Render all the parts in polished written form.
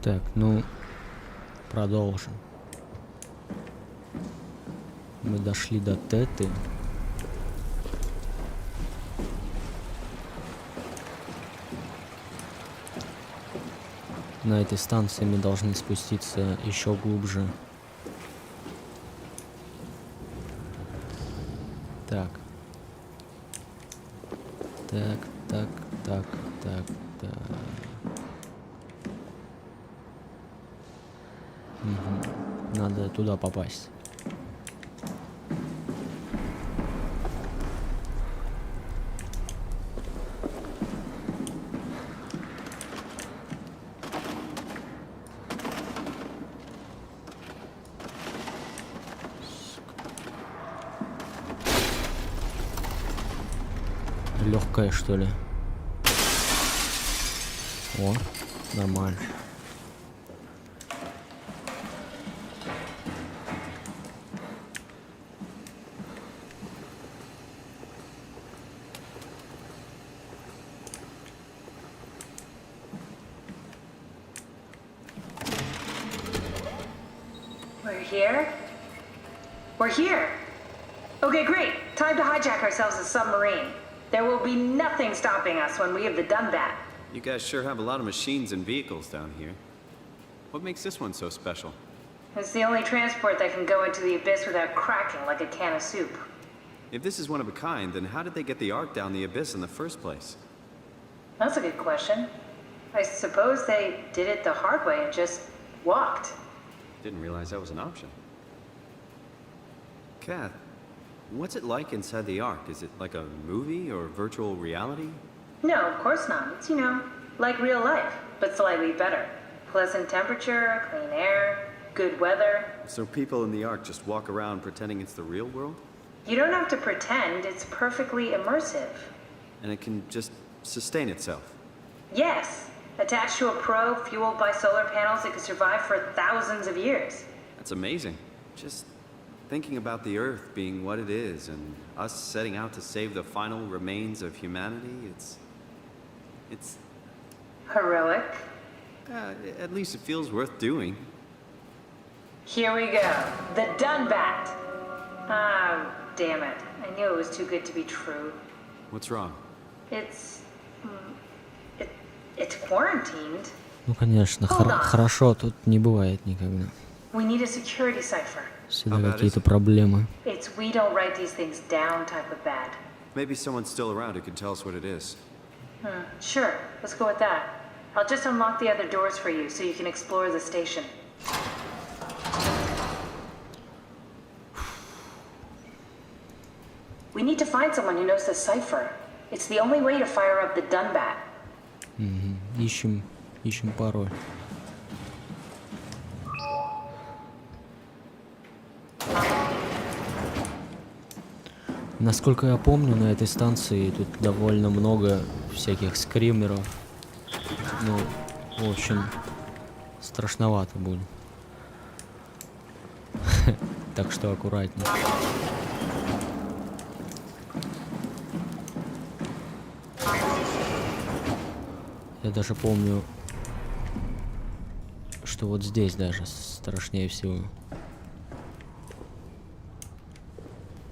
Так, ну, продолжим. Мы дошли до Теты. На этой станции мы должны спуститься еще глубже. Так. Так, так, так, так, так. Угу. Надо туда попасть. Легкая, что ли? О, нормально. We're here? We're here! Okay, great. Time to hijack ourselves a submarine. There will be nothing stopping us when we have done that. You guys sure have a lot of machines and vehicles down here. What makes this one so special? It's the only transport that can go into the abyss without cracking like a can of soup. If this is one of a kind, then how did they get the Ark down the abyss in the first place? That's a good question. I suppose they did it the hard way and just walked. Didn't realize that was an option. Kath, what's it like inside the Ark? Is it like a movie or virtual reality? No, of course not. It's, like real life, but slightly better. Pleasant temperature, clean air, good weather. So people in the Ark just walk around pretending it's the real world? You don't have to pretend, it's perfectly immersive. And it can just sustain itself? Yes. Attached to a probe fueled by solar panels, it could survive for thousands of years. That's amazing. Just thinking about the Earth being what it is and us setting out to save the final remains of humanity, it's... Heroic. At least it feels worth doing. Here we go. The Dunbat. Ah, damn it. I knew it was too good to be true. What's wrong? It's quarantined. Ну, конечно, хорошо тут не бывает никогда. We need a security cipher. Всегда какие-то проблемы. It's we don't write these things down type of bad. Maybe someone's still around who can tell us what it is. Sure, let's go with that. I'll just unlock the other doors for you so you can explore the station. We need to find someone who knows the cipher. It's the only way to fire up the Dunbat. Ищем пароль. Насколько я помню, на этой станции тут довольно много всяких скримеров. Ну, в общем, страшновато будет. Так что аккуратнее. Я даже помню, что вот здесь даже страшнее всего.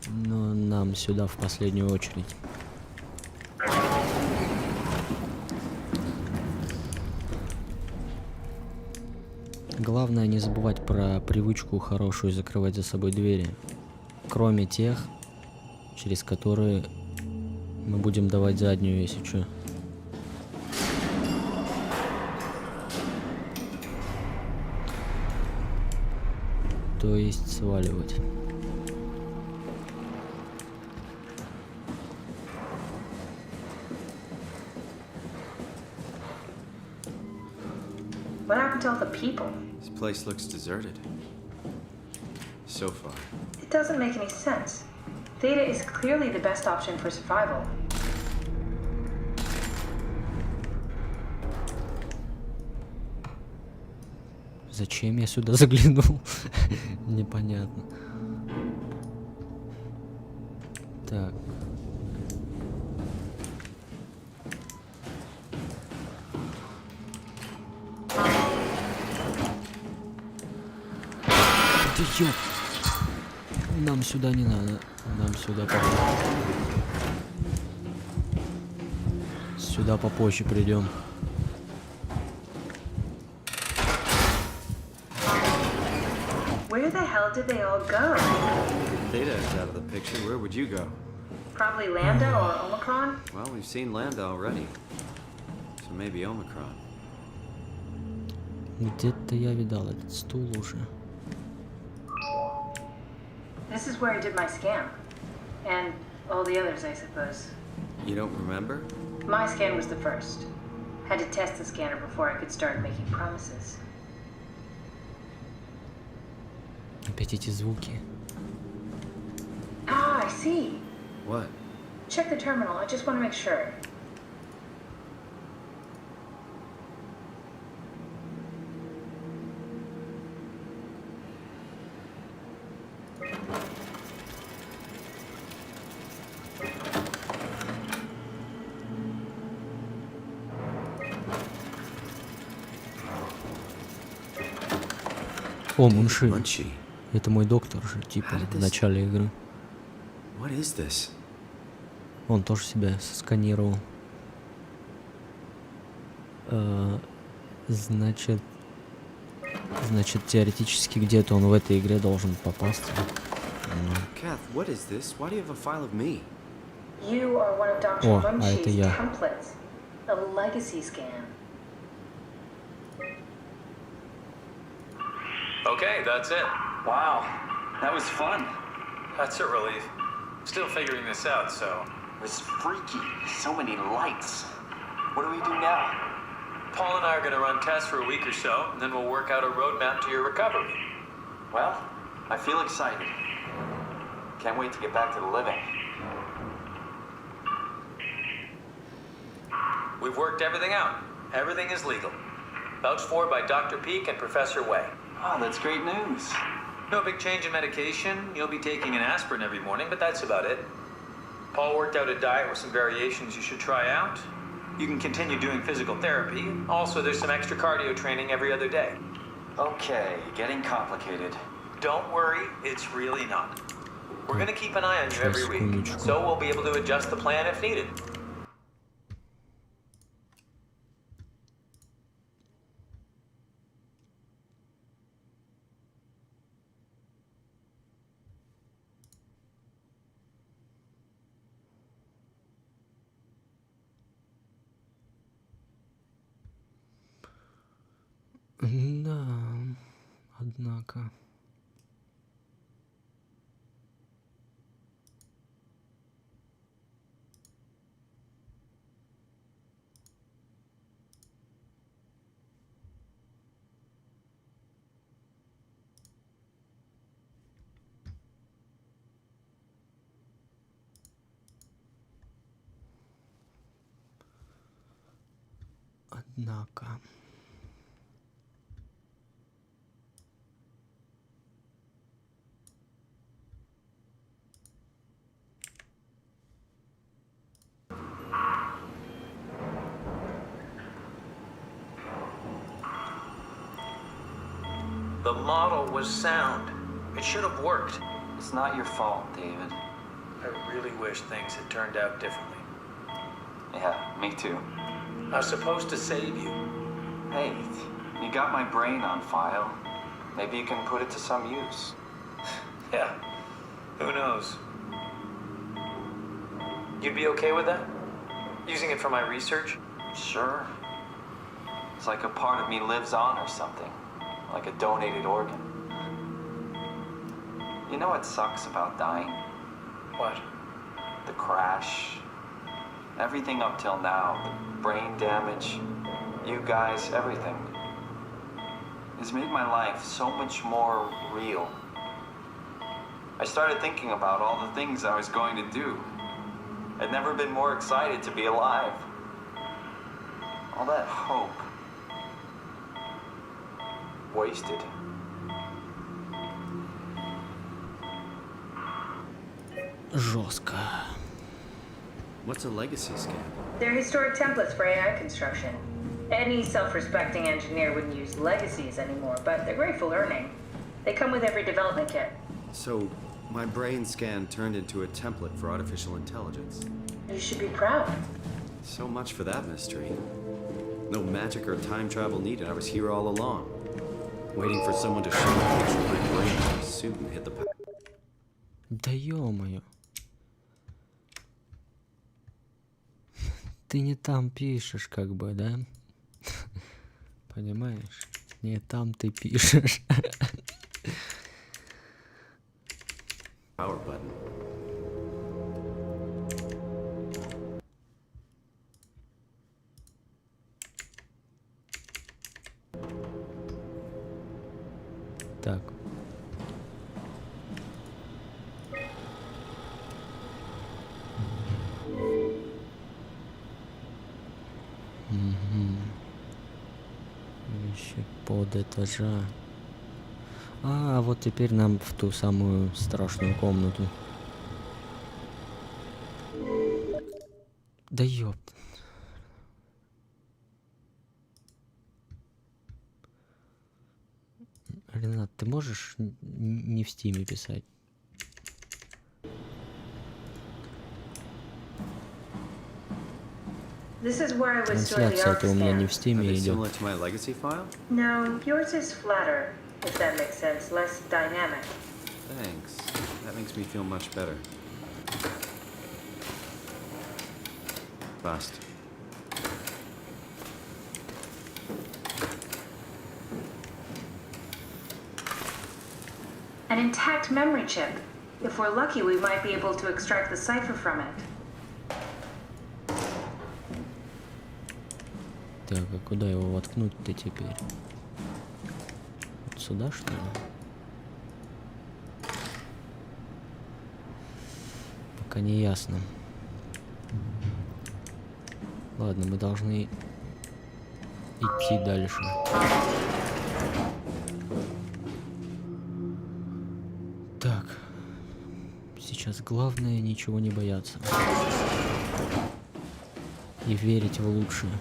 Но нам сюда в последнюю очередь. Главное не забывать про привычку хорошую закрывать за собой двери. Кроме тех, через которые мы будем давать заднюю, если что. То есть сваливать. What happened to all the people? This place looks deserted. So far. It doesn't make any sense. Theta is clearly the best option for survival. Зачем я сюда заглянул? Непонятно. Так. Ты ёп! Нам сюда не надо. Нам сюда попозже. Сюда попозже придем. Where the hell did they all go? Data is out of the picture. Where would you go? Probably Lambda or Omicron? Well, we've seen Lambda already. So maybe Omicron. Где-то я видал этот стул уже. This is where I did my scan. And all the others, I suppose. You don't remember? My scan was the first. Had to test the scanner before I could start making promises. Опять эти звуки. Ah, I see. What? Check the terminal. I just want to make sure. О, Мунши. Munchie. Это мой доктор же, типа, в начале игры. What is this? Он тоже себя сканировал. Значит, теоретически где-то он в этой игре должен попасться. Kath, what is this? Why do you have a file of me? You are one of Dr. О, а это Munchie's я. templates. A legacy scan. Okay, that's it. Wow, that was fun. That's a relief. Still figuring this out, so... It was freaky. So many lights. What do we do now? Paul and I are going to run tests for a week or so, and then we'll work out a roadmap to your recovery. Well, I feel excited. Can't wait to get back to the living. We've worked everything out. Everything is legal. Vouched for by Dr. Peak and Professor Way. Oh, that's great news. No big change in medication. You'll be taking an aspirin every morning, but that's about it. Paul worked out a diet with some variations you should try out. You can continue doing physical therapy. Also, there's some extra cardio training every other day. Okay, getting complicated. Don't worry, it's really not. We're going to keep an eye on you every week, so we'll be able to adjust the plan if needed. Да, однако. Однако. The model was sound. It should have worked. It's not your fault, David. I really wish things had turned out differently. Yeah, me too. I was supposed to save you. Hey, you got my brain on file. Maybe you can put it to some use. Yeah, who knows? You'd be okay with that? Using it for my research? Sure. It's like a part of me lives on or something. Like a donated organ. You know what sucks about dying? What? The crash. Everything up till now. The brain damage. You guys, everything. It's made my life so much more real. I started thinking about all the things I was going to do. I'd never been more excited to be alive. All that hope. Wasted. Жестко. What's a legacy scan? They're historic templates for AI construction. Any self-respecting engineer wouldn't use legacies anymore, but they're great for learning. They come with every development kit. So, my brain scan turned into a template for artificial intelligence. You should be proud. So much for that mystery. No magic or time travel needed. I was here all along. Waiting for someone to show me picture of my brain in my suit and hit the Да ё-моё. Ты не там пишешь, как бы, да? Понимаешь? Не там ты пишешь. power button. Так. Еще под этажа. А, вот теперь нам в ту самую страшную комнату. Да ёп. Ренат, ты можешь не в стиме писать? This is where I would store the Трансляция arc это у меня не в scans. Are стиме they идет. similar to my legacy file? No, yours is flatter, if that makes sense, less dynamic. Thanks. That makes me feel much better. Bust. An intact memory chip. If we're lucky, we might be able to extract the cipher from it. Так, а куда его воткнуть-то теперь? Вот сюда, что ли? Пока не ясно. Ладно, мы должны идти дальше. Так. Сейчас главное ничего не бояться. И верить в лучшее.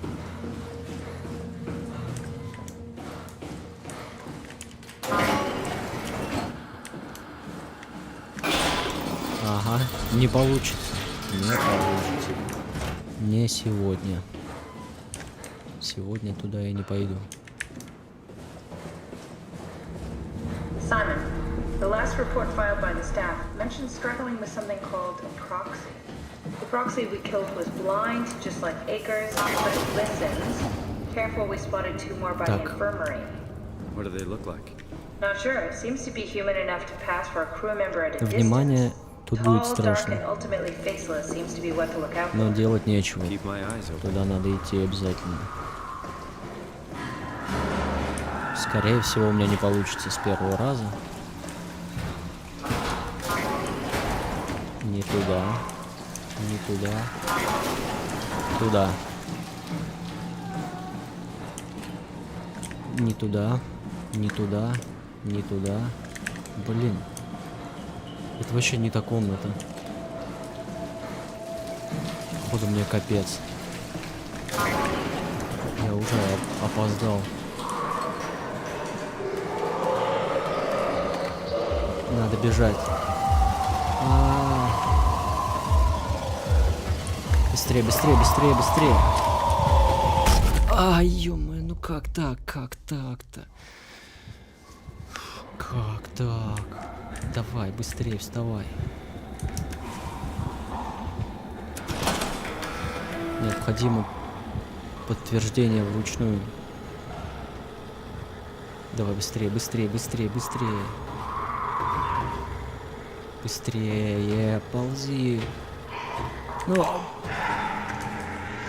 Ага, не получится. Не получится. Не сегодня. Сегодня туда я не пойду. Simon, the last report filed by the staff mentioned struggling with something called a proxy. The proxy we killed was blind, just like Akers, but it listens. Careful, we spotted two more by the Так. infirmary. What do they look like? Not sure. Seems to be human enough to pass for a crew member at a Внимание, distance. тут будет Tall, dark, and страшно. ultimately faceless seems to be what to look out Но for. делать нечего. Keep my eyes open. Туда надо идти обязательно. Скорее всего, у меня не получится с первого раза. Не туда. Не туда. Туда. Не туда. Не туда. Не туда. Блин. Это вообще не та комната. Походу мне капец. Я уже опоздал. Надо бежать. Быстрее, быстрее, быстрее, быстрее. Ай, ё-моё, ну как так, как так-то? Как так? Давай, быстрее, вставай. Необходимо подтверждение вручную. Давай, быстрее, быстрее, быстрее, быстрее. Быстрее, ползи. Ну,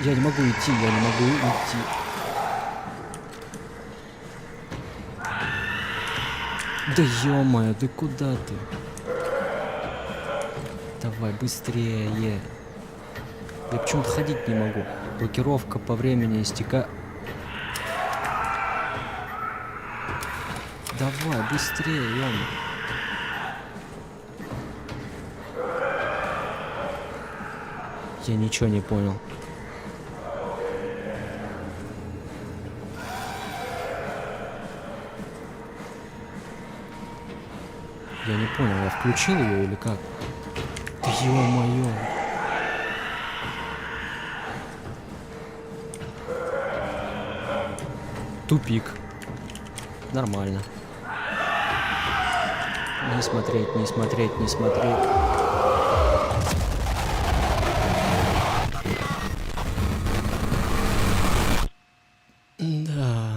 я не могу идти, я не могу идти. Да ё-моё, ты куда ты? Давай, быстрее. Я почему-то ходить не могу. Блокировка по времени истека. Давай, быстрее, ё-моё. Я ничего не понял. Я не понял, я включил ее или как? Да ё-моё. Тупик. Нормально. Не смотреть, не смотреть, не смотреть. Да.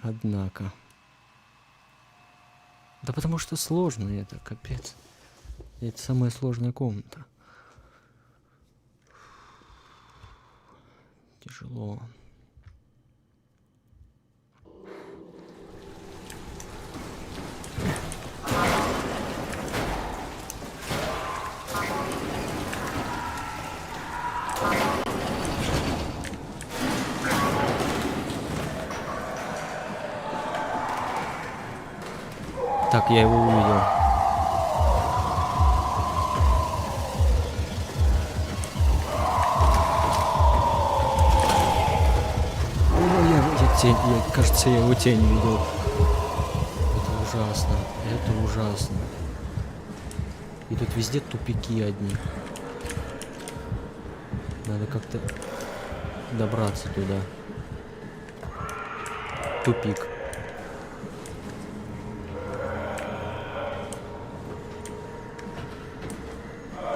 Однако. Да потому что сложно это, капец. Это самая сложная комната. Тяжело. Так, я его увидел. Кажется, я его тень видел. Это ужасно. Это ужасно. И тут везде тупики одни. Надо как-то добраться туда. Тупик.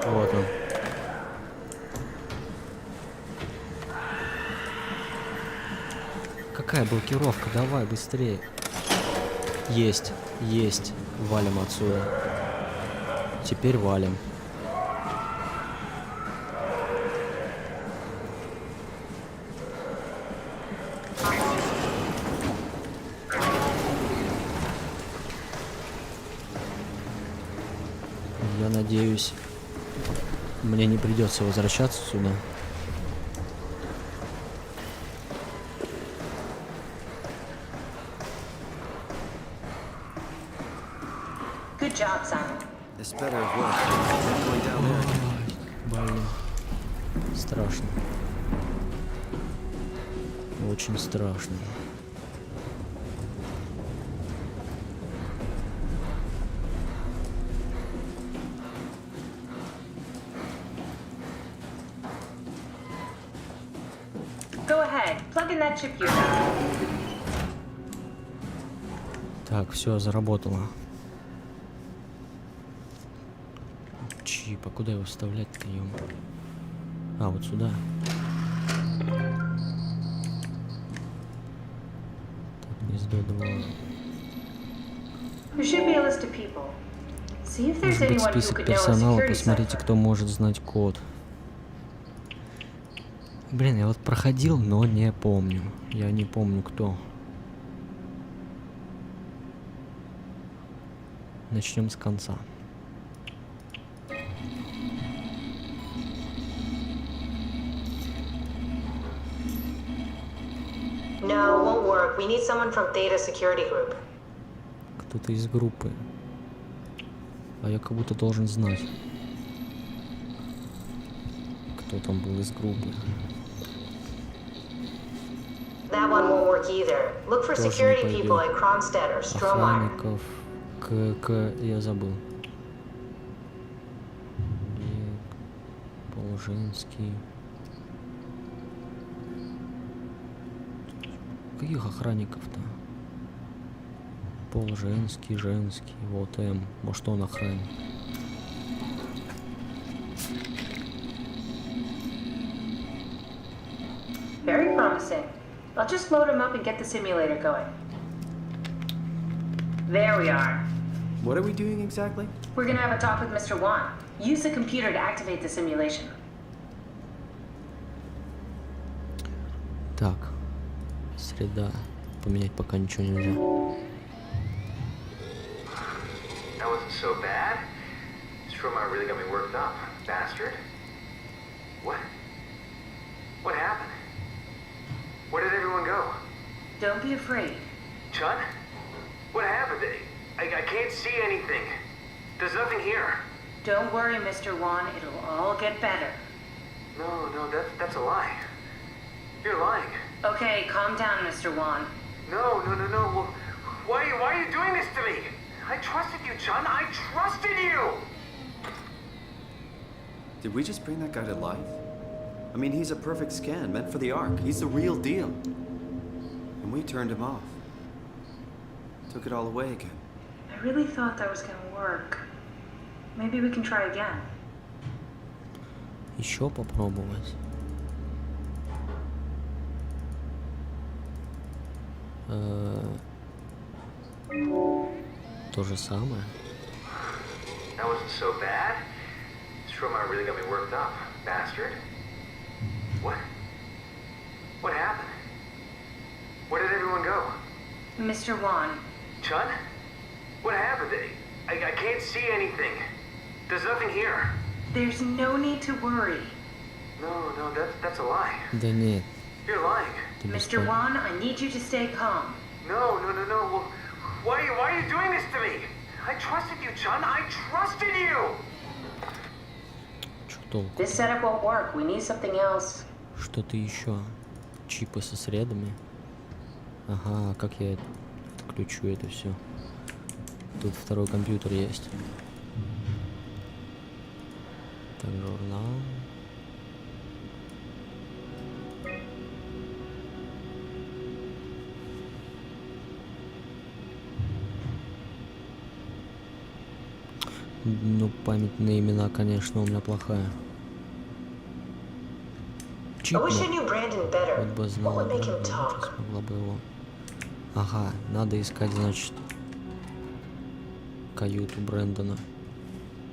Вот он. Какая блокировка? Давай быстрее. Есть, есть. Валим отсюда. Теперь валим. Я надеюсь, мне не придется возвращаться сюда. Good job, Simon. This better have worked. We're going down there. Блин. Страшно. Очень страшно. Go ahead, plug in that chip you found. Так, все, заработало. Чип, а куда его вставлять-то, ё? А, вот сюда. Так, гнездо 2. There should be a list of people. See if there's Может быть, anyone who список could know a персонала, security посмотрите, cipher. кто может знать код. Блин, я вот проходил, но не помню. Я не помню, кто. Начнем с конца. No, won't work. We need someone from Theta Security Group. Кто-то из группы. А я как будто должен знать, кто там был из группы. That one won't work either. Look for Тоже не security пойдет. people at Kronstadt or Strohmeyer. Охранников. Я забыл. Полжинский. Каких охранников-то? Полженский, женский. Вот М. Может, он охранник. Very promising. I'll just load him up and get the simulator going. There we are. What are we doing exactly? We're gonna have a talk with Mr. Wan. Use the computer to activate the simulation. Так. Среда. Поменять пока ничего нельзя. That wasn't so bad. Strohmeyer really got me worked up, bastard. What? What happened? Where did everyone go? Don't be afraid. Chun? What happened? I can't see anything. There's nothing here. Don't worry, Mr. Wan. It'll all get better. No, that's a lie. You're lying. Okay, calm down, Mr. Wan. No. Well, why are you doing this to me? I trusted you you, Chun. I trusted you. Did we just bring that guy to life? I mean, he's a perfect scan, meant for the Ark. He's the real deal. And we turned him off. Took it all away again. I really thought that was gonna work. Maybe we can try again. Еще попробовать. То же самое. That wasn't so bad. Stroma really got me worked up, bastard. What? What happened? Where did everyone go? Mr. Wan, Chun? What happened? I can't see anything. There's nothing here. there's no need to worry. No, that's a lie. Да нет, You're lying. ты Mr. беспон- Wan, I need you to stay calm. No. Well, why are you doing this to me? I trusted you, Chun. I trusted you. Чё толку? This setup won't work. We need something else. Что-то еще. Чипы со средами. Ага, а как я отключу это все? Тут второй компьютер есть. Так, журнал. Ну, память на имена, конечно, у меня плохая. Чип, I wish I ну, knew Brandon better. вот бы What знала, would make да, him talk? сейчас могла бы его. Ага, надо искать, значит, каюту Брэндона.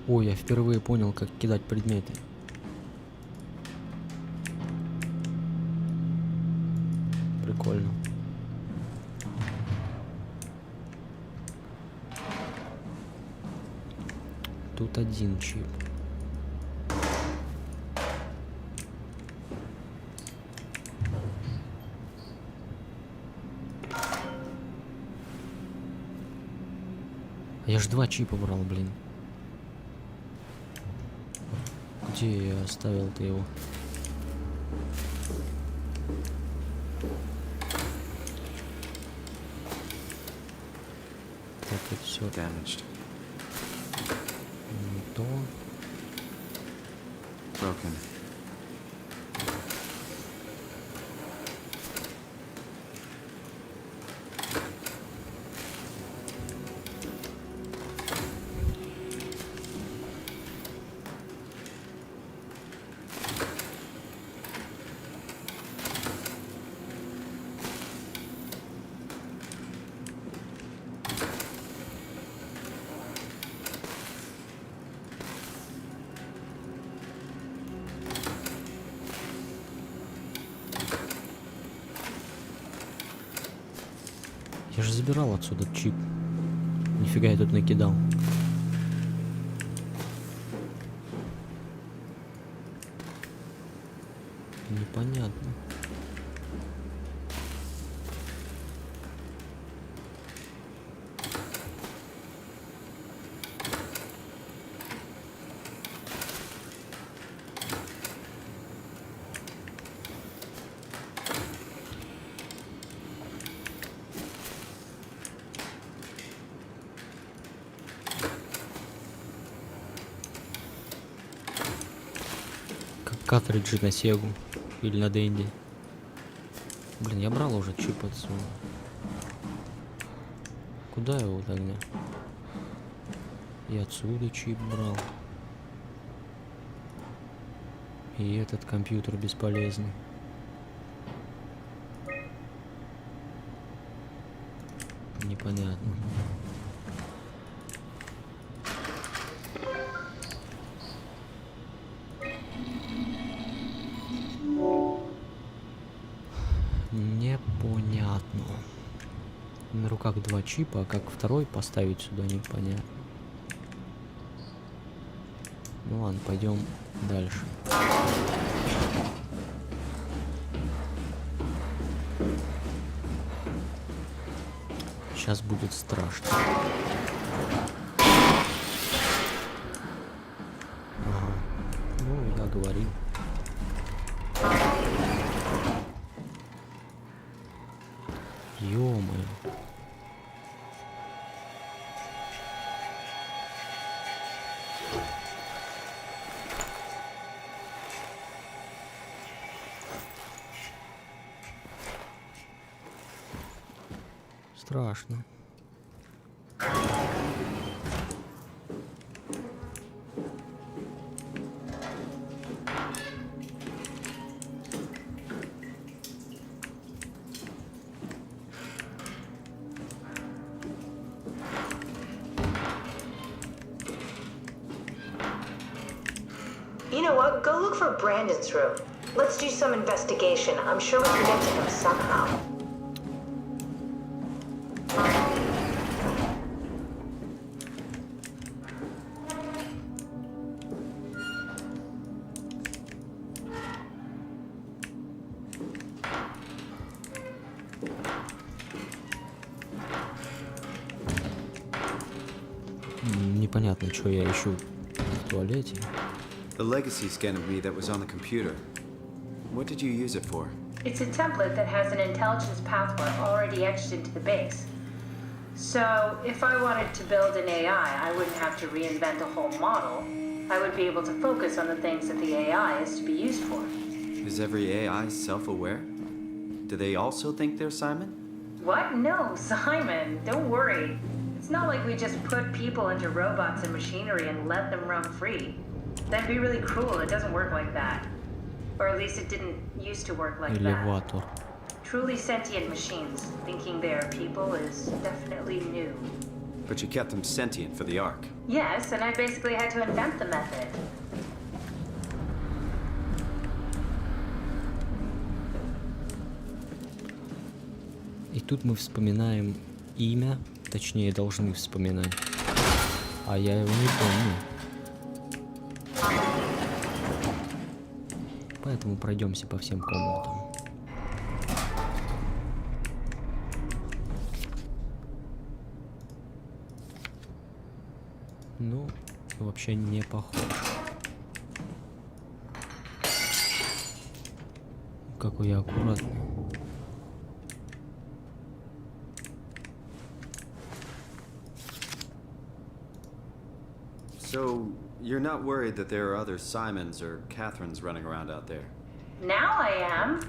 Ой, я впервые понял, как кидать предметы. Прикольно. Тут один чип. Я ж 2 чипа брал, блин. Где я оставил-то его? Так, это все Damaged. не то. Broken. Я же забирал отсюда чип. Нифига я тут накидал. Непонятно. Картриджи на Сегу или на Денди. Блин, я брал уже чип отсюда. Куда его тогда? И отсюда чип брал. И этот компьютер бесполезный. Непонятно. Непонятно. На руках 2 чипа, а как второй поставить сюда, непонятно. Ну ладно, пойдем дальше. Сейчас будет страшно. Ага. Ну, я говорил. Ё-моё. страшно. You know what? Go look for Brandon's room. Let's do some investigation. I'm sure we can get to him somehow. Непонятно, что я ищу в туалете. The legacy scan of me that was on the computer. What did you use it for? It's a template that has an intelligence pathway already etched into the base. So, if I wanted to build an AI, I wouldn't have to reinvent a whole model. I would be able to focus on the things that the AI is to be used for. Is every AI self-aware? Do they also think they're Simon? What? No, Simon, don't worry. It's not like we just put people into robots and machinery and let them roam free. That'd be really cruel. It doesn't work like that. Or at least it didn't used to work like that. Элеватор. Truly sentient machines thinking they are people is definitely new. But you kept them sentient for the Ark. Yes, and I basically had to invent the method. И тут мы вспоминаем имя, точнее должны вспоминать. А я его не помню. Поэтому пройдемся по всем комнатам. Ну, вообще не похож. Какой я аккуратный. So, you're not worried that there are other Simons or Catherines running around out there? Now I am.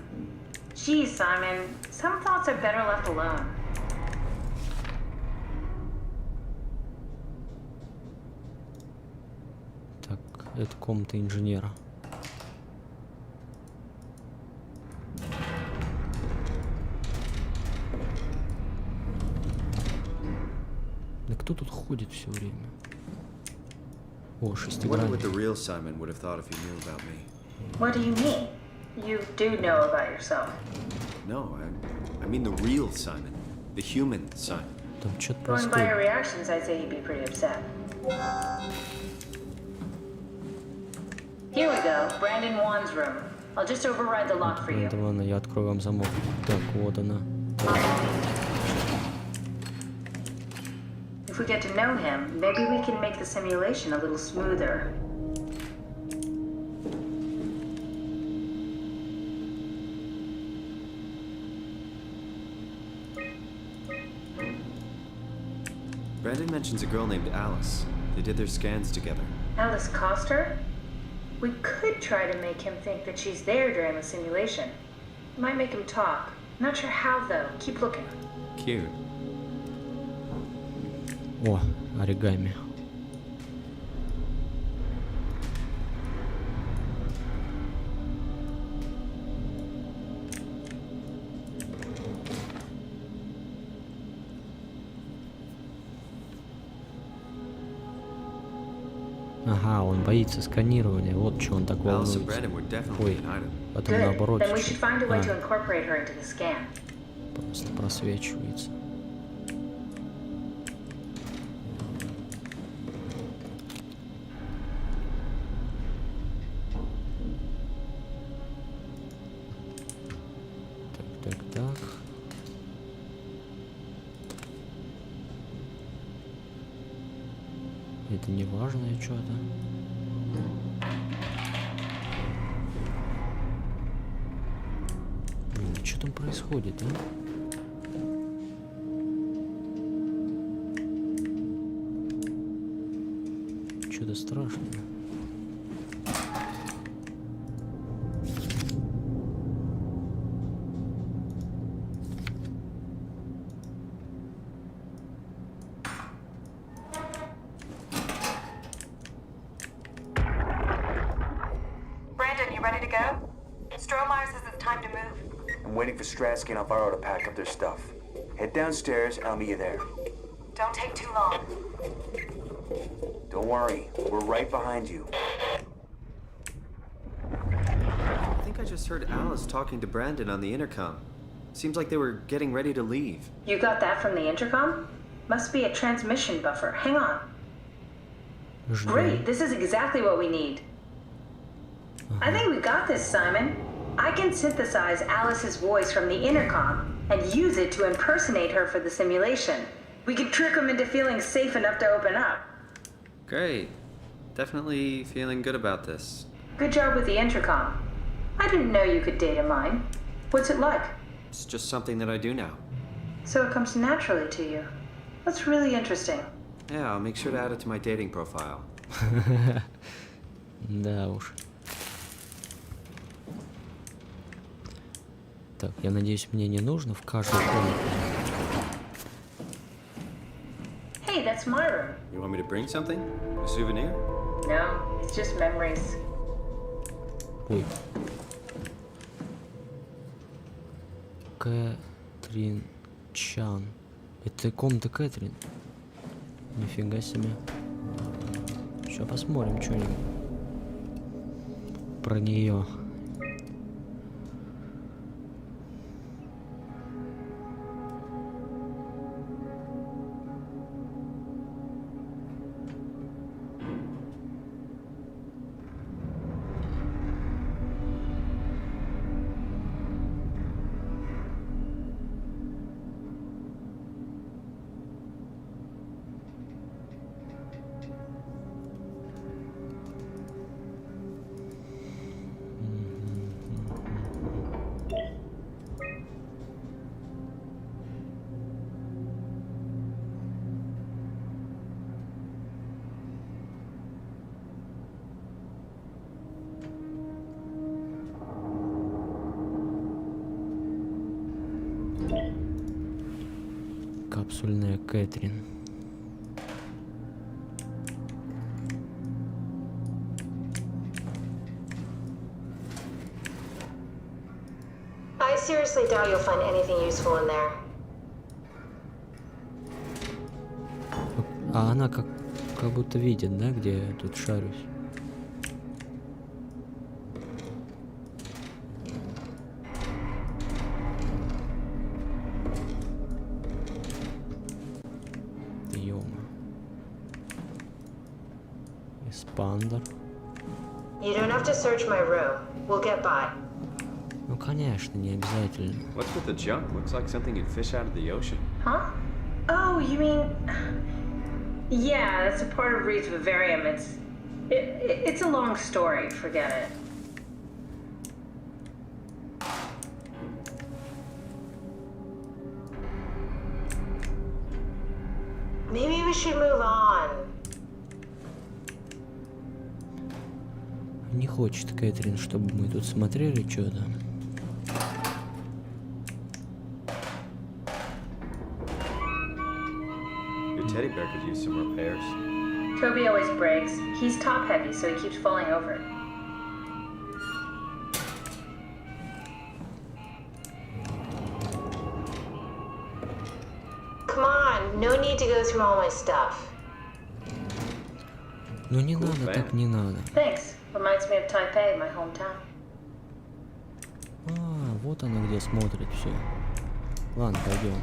Geez, Simon, some thoughts are better left alone. Так, это комната инженера. Да кто тут ходит все время? О, I wonder шестигранник. what the real Simon would have thought if he knew about me. What do you mean? You do know about yourself. No, I mean the real Simon. The human Simon. Там что-то Going by your происходит. reactions, I'd say he'd be pretty upset. Here we go, Brandon Wan's room. I'll just override the lock for you. Да ладно, я открою вам замок. Так, вот она. If we get to know him, maybe we can make the simulation a little smoother. Brandon mentions a girl named Alice. They did their scans together. Alice Coster? We could try to make him think that she's there during the simulation. Might make him talk. Not sure how though. Keep looking. Cute. О, оригами. Ага, он боится сканирования. Вот что он так Alice and волнуется. Brandon were definitely Ой, an item. потом Good. наоборот. Then we should find a way to А, incorporate her into the scan. просто просвечивается. Так, так, так. Это не важное что-то. Блин, что там происходит, а? Что-то страшное. Stromeyer says it's time to move. I'm waiting for Stratsky and Alvaro to pack up their stuff. Head downstairs and I'll meet you there. Don't take too long. Don't worry, we're right behind you. I think I just heard Alice talking to Brandon on the intercom. Seems like they were getting ready to leave. You got that from the intercom? Must be a transmission buffer. Hang on. Ждем. Great, this is exactly what we need. I think we got this, Simon. I can synthesize Alice's voice from the intercom and use it to impersonate her for the simulation. We can trick them into feeling safe enough to open up. Great. Definitely feeling good about this. Good job with the intercom. I didn't know you could data mine. What's it like? It's just something that I do now. So it comes naturally to you. That's really interesting. Yeah, I'll make sure to add it to my dating profile. Да уж. Так, я надеюсь, мне не нужно в каждую комнату. Hey, that's my room. You want me to bring something? A souvenir? No, it's just memories. Ой. Кэтрин Чан. Это комната Кэтрин. Нифига себе. Сейчас посмотрим что-нибудь про нее. Капсульная Кэтрин. I seriously doubt you'll find anything useful in there. А она как будто видит, да, где я тут шарюсь. Ёма. Эспандер. You don't have to search my room. We'll get by. Ну конечно, не обязательно. What's with the junk? Looks like something you'd fish out of the ocean. Huh? Oh, you mean... Yeah, that's a part of Reed's vivarium. It's a long story. Forget it. Maybe we should move on. Не хочет Кэтрин, чтобы мы тут смотрели что-то. Your teddy bear could use some repairs. Toby always breaks. He's top heavy, so he keeps falling over it. Come on, no need to go through all my stuff. Ну не надо, так не надо. Thanks. Reminds me of Taipei, my hometown. А, вот она где смотрит все. Ладно, пойдем.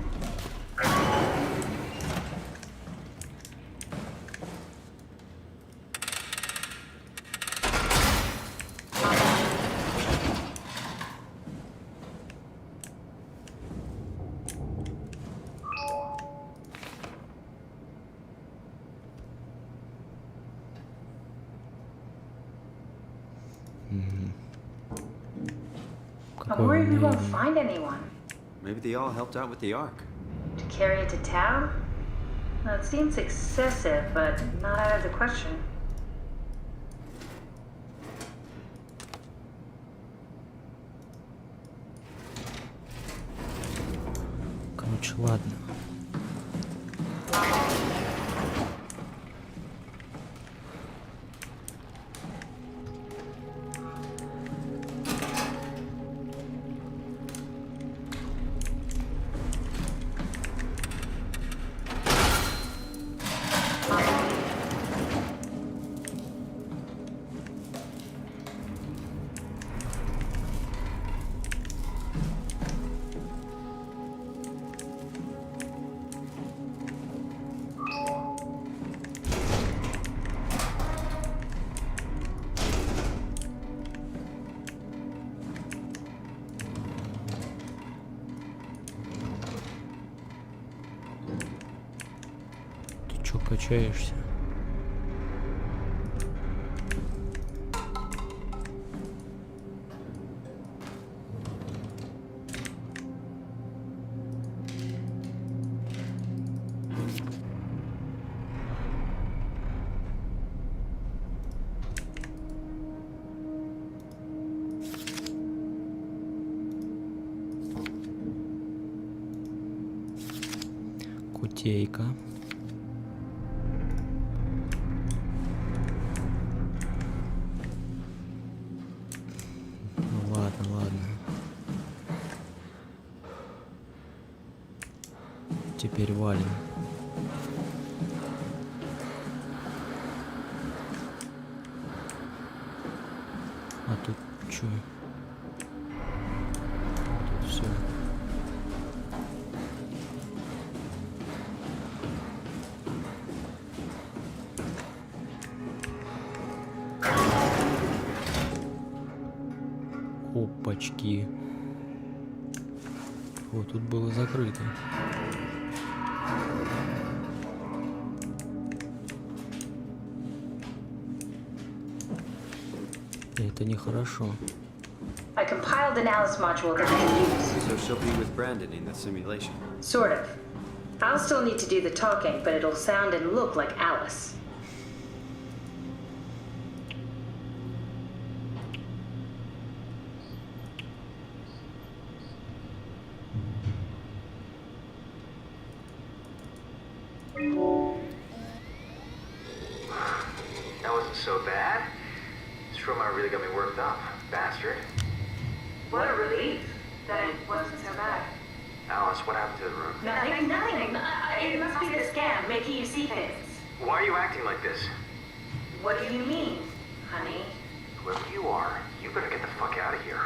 I'm worried we won't find anyone. Maybe they all helped out with the Ark. To carry it to town? Well, it seems excessive, but not out of the question. Короче, ладно. Чё качаешься? Кутейка. Ну ладно, ладно. Теперь валим. А тут чё? Тут все. Опачки. Вот тут было закрыто. Это нехорошо. I compiled an Alice module that I can use. So she'll be with Brandon in the simulation. Sort of. I'll still need to do the talking, but it'll sound and look like Alice. That wasn't so bad. This trauma really got me worked up, bastard. What a relief that it wasn't so bad. Alice, what happened to the room? Nothing. It must be the scan making you see things. Why are you acting like this? What do you mean, honey? Whoever you are, you better get the fuck out of here.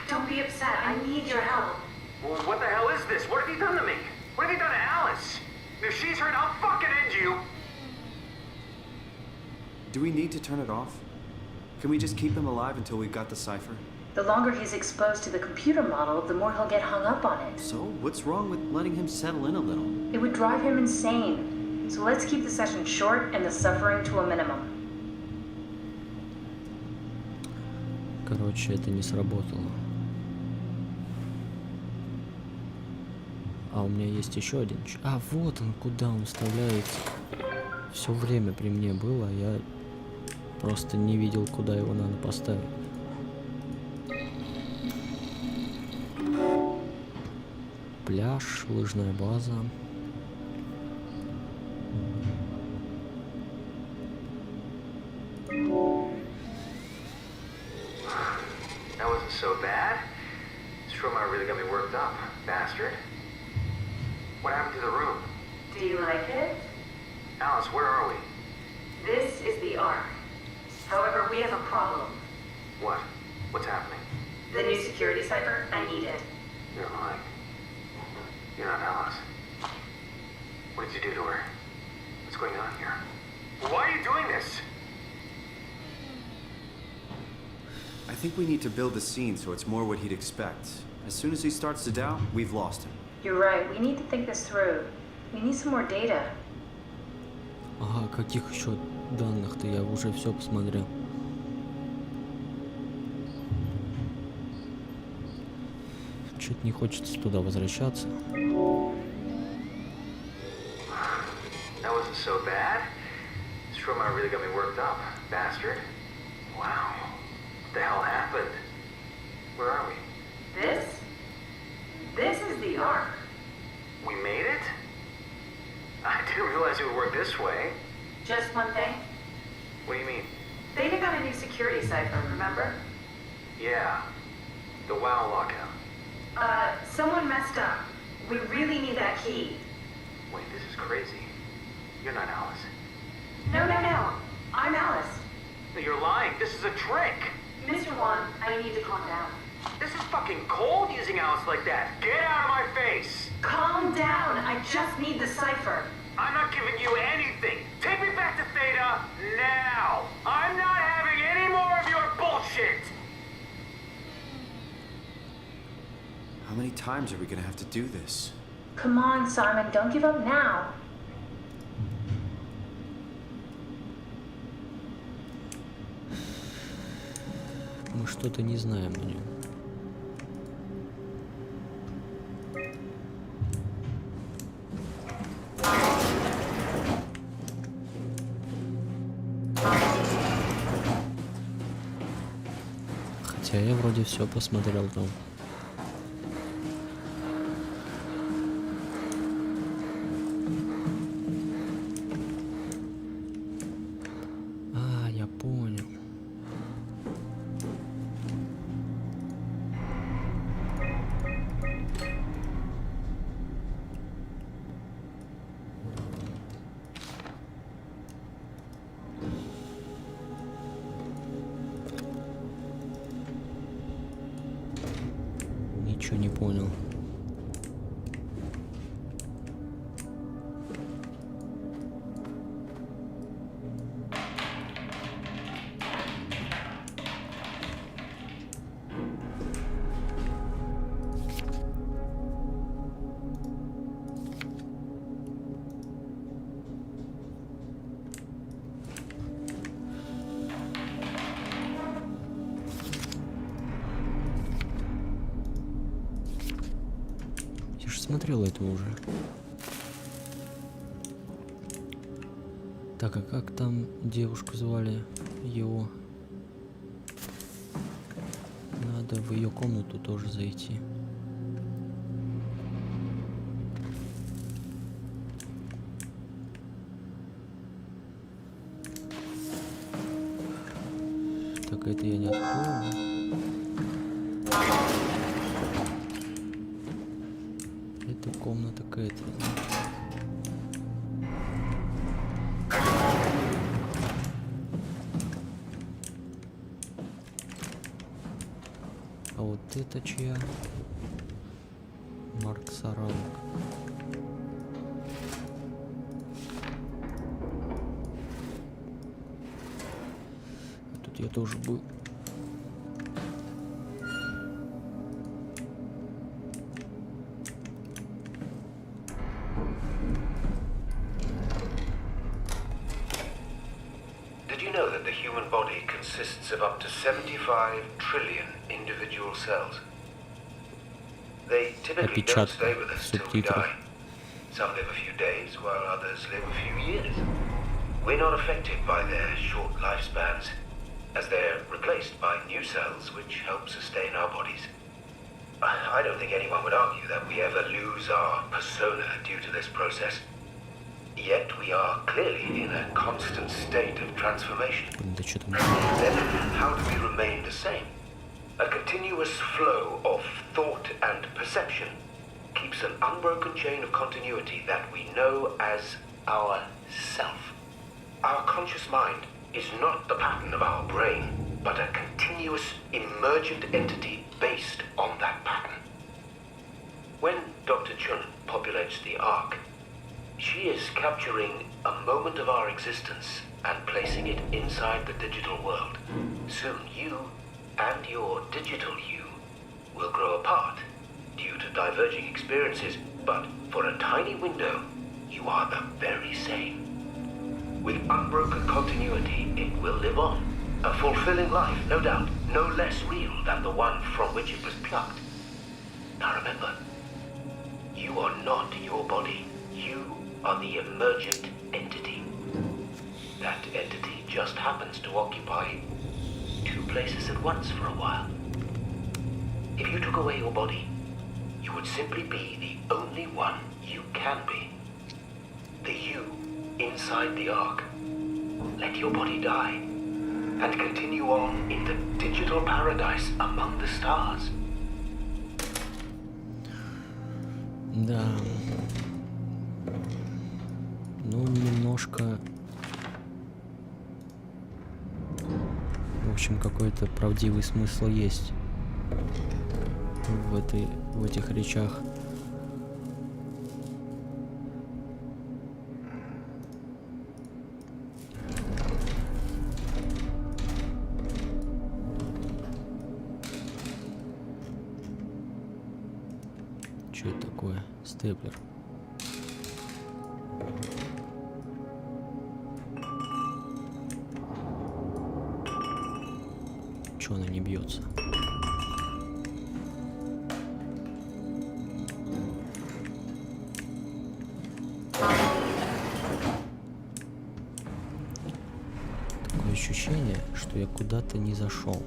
Don't be upset. I need your help. Well, what the hell is this? What have you done to me? What have you done to Alice? If she's hurt, I'll fucking end you! Do we need to turn it off? Can we just keep him alive until we've got the cipher? The longer he's exposed to the computer model, the more he'll get hung up on it. So, what's wrong with letting him settle in a little? It would drive him insane. So let's keep the session short and the suffering to a minimum. Короче, это не сработало. А у меня есть еще один. А, вот он, куда он вставляется. Все время при мне было, я просто не видел, куда его надо поставить. Пляж, лыжная база. That wasn't so bad. This trauma really got me worked up, bastard. What happened to the room? Do you like it? Alice, where are we? This is the Ark. However, we have a problem. What? What's happening? The new security cipher, I need it. You're lying. You're not Alice. What did you do to her? What's going on here? Why are you doing this? I think we need to build the scene so it's more what he'd expect. As soon as he starts to doubt, we've lost him. You're right. We need to think this through. We need some more data. Ага, каких еще данных-то? Я уже все посмотрел. Что-то не хочется туда возвращаться. That wasn't so bad. This trauma really got me worked up, bastard. Wow. What the hell happened? Where are we? This is the Ark. We made it? I didn't realize it would work this way. Just one thing. What do you mean? Theta got a new security cipher, remember? Yeah. The WoW lockout. Someone messed up. We really need that key. Wait, this is crazy. You're not Alice. No. I'm Alice. No, you're lying. This is a trick. Mr. Wan, I need to calm down. This is fucking cold using Alice like that. Get out of my face. Calm down. I just need the cipher. I'm not giving you anything. Take me back to Theta now. I'm not having any more of your bullshit. How many times are we gonna have to do this? Come on, Simon. Don't give up now. Мы что-то не знаем о нем. Хотя я вроде все посмотрел там. А, я понял. Ничего не понял. Я же смотрел это уже. Так, а как там девушку звали? Его. Надо в ее комнату тоже зайти. Так, это я не открою. Это комната Кэтрин. А вот это чья? Марк Саранг. А тут я тоже был. Did you know that the human body consists of up to 75 trillion individual cells? They typically don't stay with us till we die. Some live a few days, while others live a few years. We're not affected by their short lifespans, as they're replaced by new cells which help sustain our bodies. I don't think anyone would argue that we ever lose our persona due to this process. Yet we are clearly in a constant state of transformation. Да что там? Then how do we remain the same? A continuous flow of thought and perception keeps an unbroken chain of continuity that we know as our self. Our conscious mind is not the pattern of our brain, but a continuous emergent entity based on that pattern. When Dr. Chun populates the Ark, she is capturing a moment of our existence and placing it inside the digital world. Soon you and your digital you will grow apart due to diverging experiences, but for a tiny window, you are the very same. With unbroken continuity, it will live on. A fulfilling life, no doubt, no less real than the one from which it was plucked. Now remember, you are not your body. You are the emergent entity. That entity just happens to occupy two places at once for a while. If you took away your body, you would simply be the only one you can be. The you inside the Ark. Let your body die and continue on in the digital paradise among the stars. Да. Ну, немножко... В общем, какой-то правдивый смысл есть в этих речах. Что это такое? Степлер. Чё она не бьется? Такое ощущение, что я куда-то не зашел.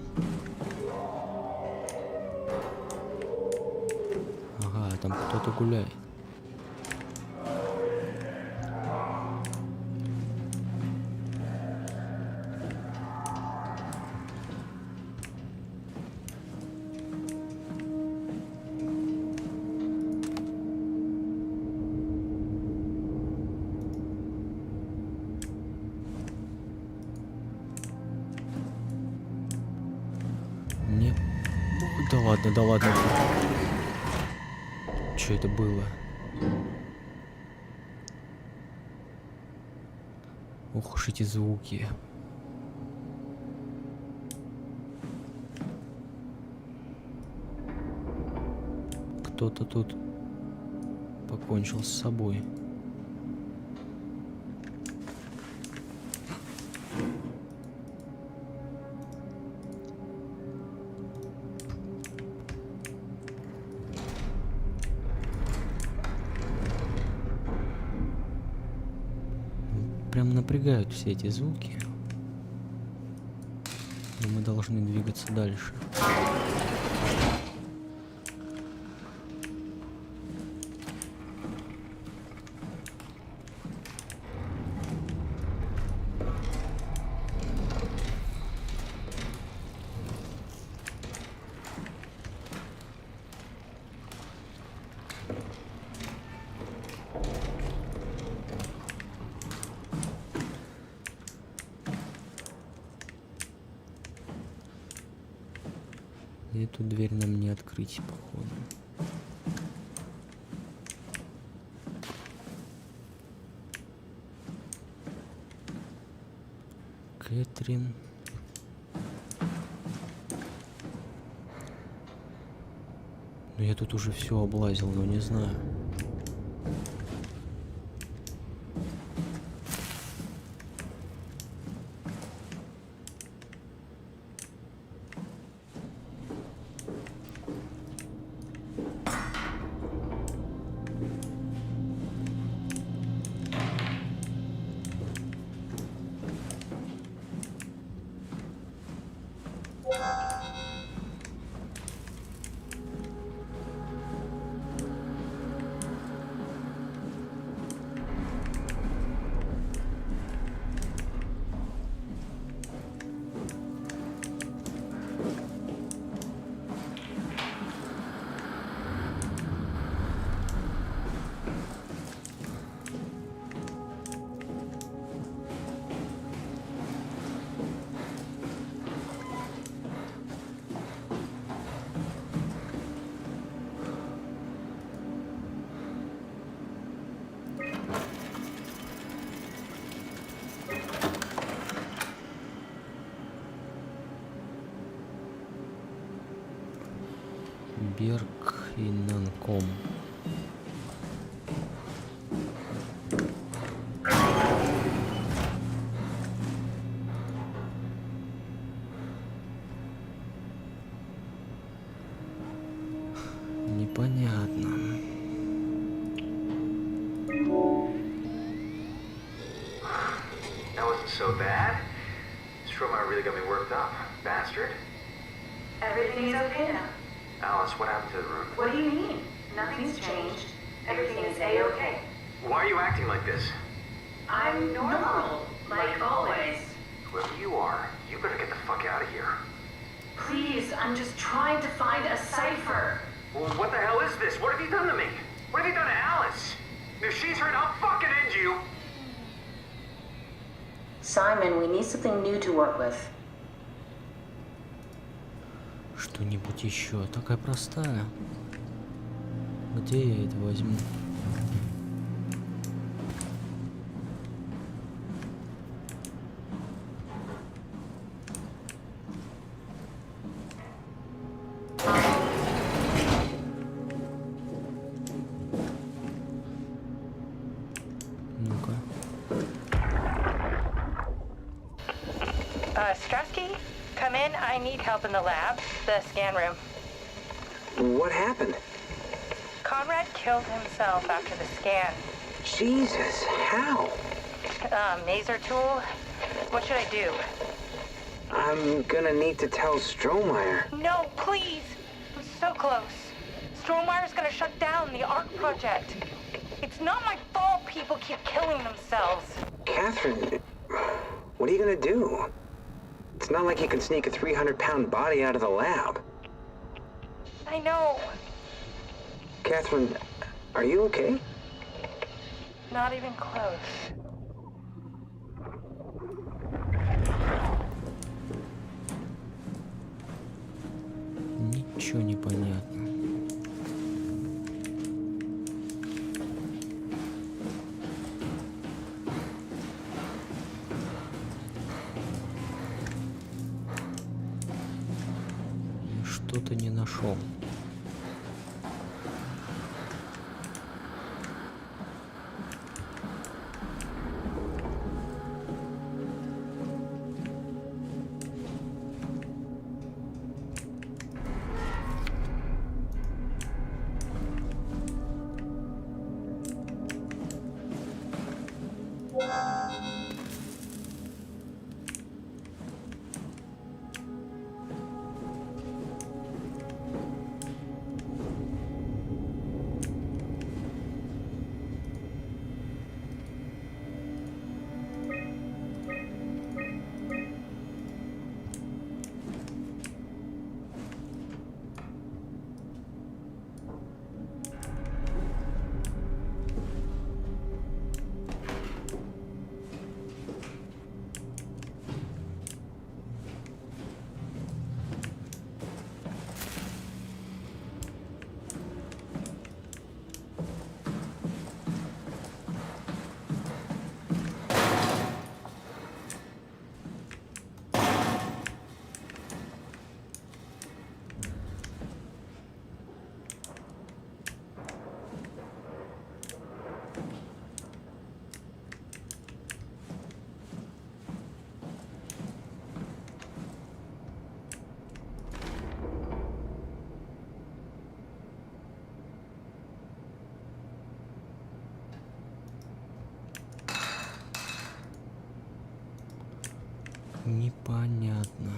Ага, там кто-то гуляет. Мне... Да ладно, да ладно. Что это было? Ох уж эти звуки. Кто-то тут покончил с собой. Прям напрягают все эти звуки. Но мы должны двигаться дальше. И эту дверь нам не открыть, походу. Кэтрин. Ну я тут уже все облазил, но не знаю. Берг и Нанком. Непонятно. That wasn't so bad. Stroma really got me worked up, bastard. Everything's okay now. Alice, what happened to the room? What do you mean? Nothing's changed. Everything is A-okay. Why are you acting like this? I'm normal, like always. Whoever you are, you better get the fuck out of here. Please, I'm just trying to find a cipher. Well, what the hell is this? What have you done to me? What have you done to Alice? If she's hurt, I'll fucking end you! Simon, we need something new to work with. Что-нибудь еще. Такая простая. Где я это возьму? Strasky? come in? I need help in the lab, the scan room. What happened? Conrad killed himself after the scan. Jesus, how? Maser tool? What should I do? I'm gonna need to tell Strohmeyer. No, please! I'm so close. Strohmeyer's gonna shut down the ARC project. It's not my fault people keep killing themselves. Catherine, what are you gonna do? It's not like you can sneak a 300-pound body out of the lab. I know. Catherine, are you okay? Not even close. Ничего не понятно. Что-то не нашел. Непонятно.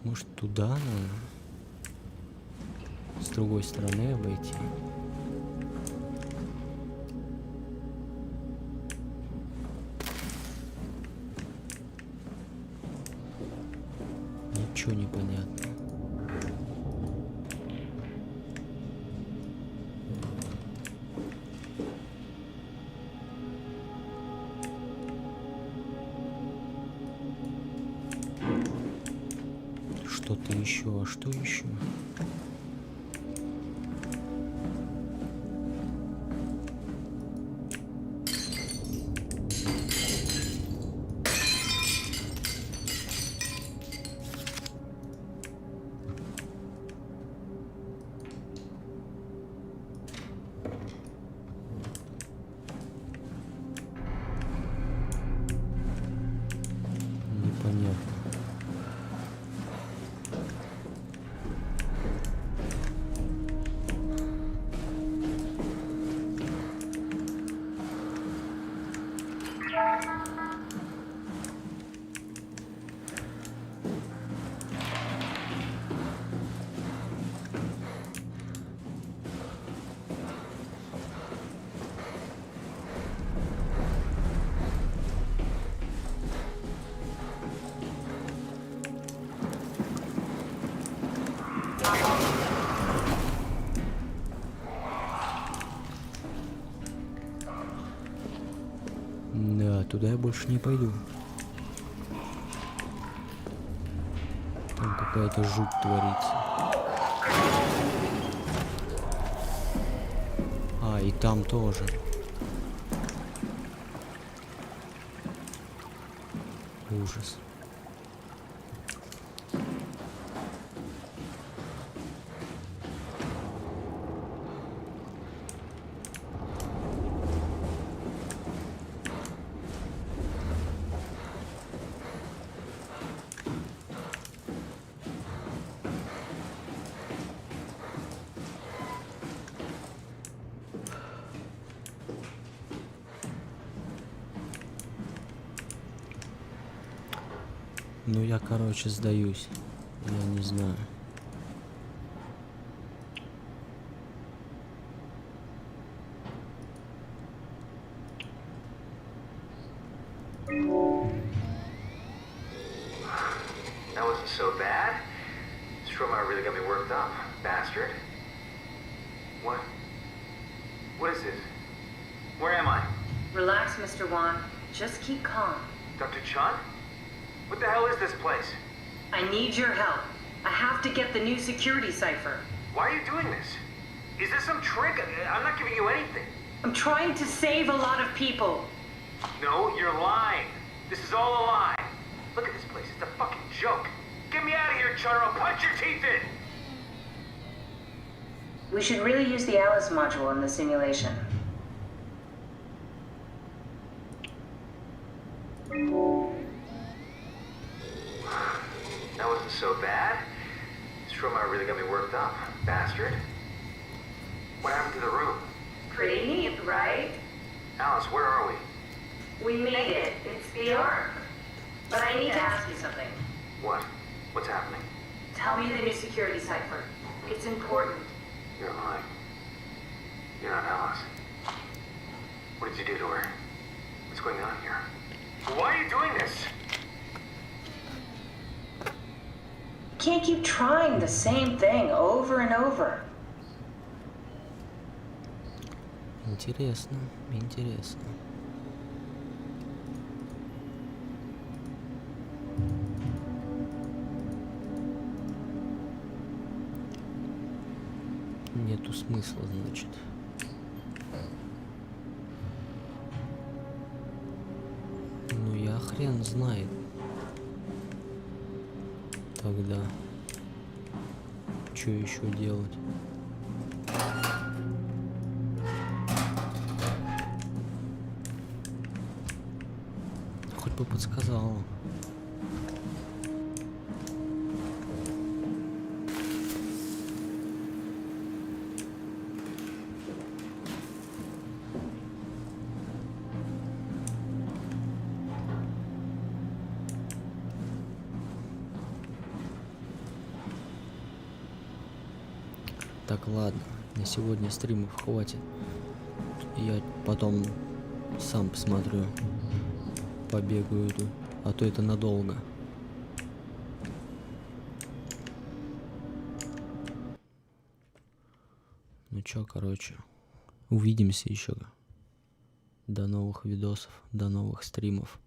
Может, туда надо? С другой стороны обойти. Ничего не понятно. Что-то еще, а что еще? Непонятно. Туда я больше не пойду. Там какая-то жуть творится. А, и там тоже. Ужас. Ну я, короче, сдаюсь. Я не знаю. That wasn't so bad. Stroma really got me worked up, bastard. What? What is this? Where am I? Relax, Mr. Wan. Just keep calm. Dr. Chun? What the hell is this place? I need your help. I have to get the new security cipher. Why are you doing this? Is this some trick? I'm not giving you anything. I'm trying to save a lot of people. No, you're lying. This is all a lie. Look at this place. It's a fucking joke. Get me out of here, Chun, or I'll punch your teeth in! We should really use the Alice module in the simulation. That wasn't so bad. Stroma really got me worked up, bastard. What happened to the room? Pretty neat, right? Alice, where are we? We made it. It's the Ark. But I need to ask you something. What? What's happening? Tell me the new security cipher. It's important. You're lying. You're not Alice. What did you do to her? What's going on here? Why are you doing this? Can't keep trying the same thing over and over. Интересно, интересно. Нету смысла, значит. Ну я хрен знает. Тогда что еще делать? Хоть бы подсказала. Так, ладно, на сегодня стримов хватит. Я потом сам посмотрю, побегаю тут, а то это надолго. Ну чё, короче, увидимся еще. До новых видосов, до новых стримов.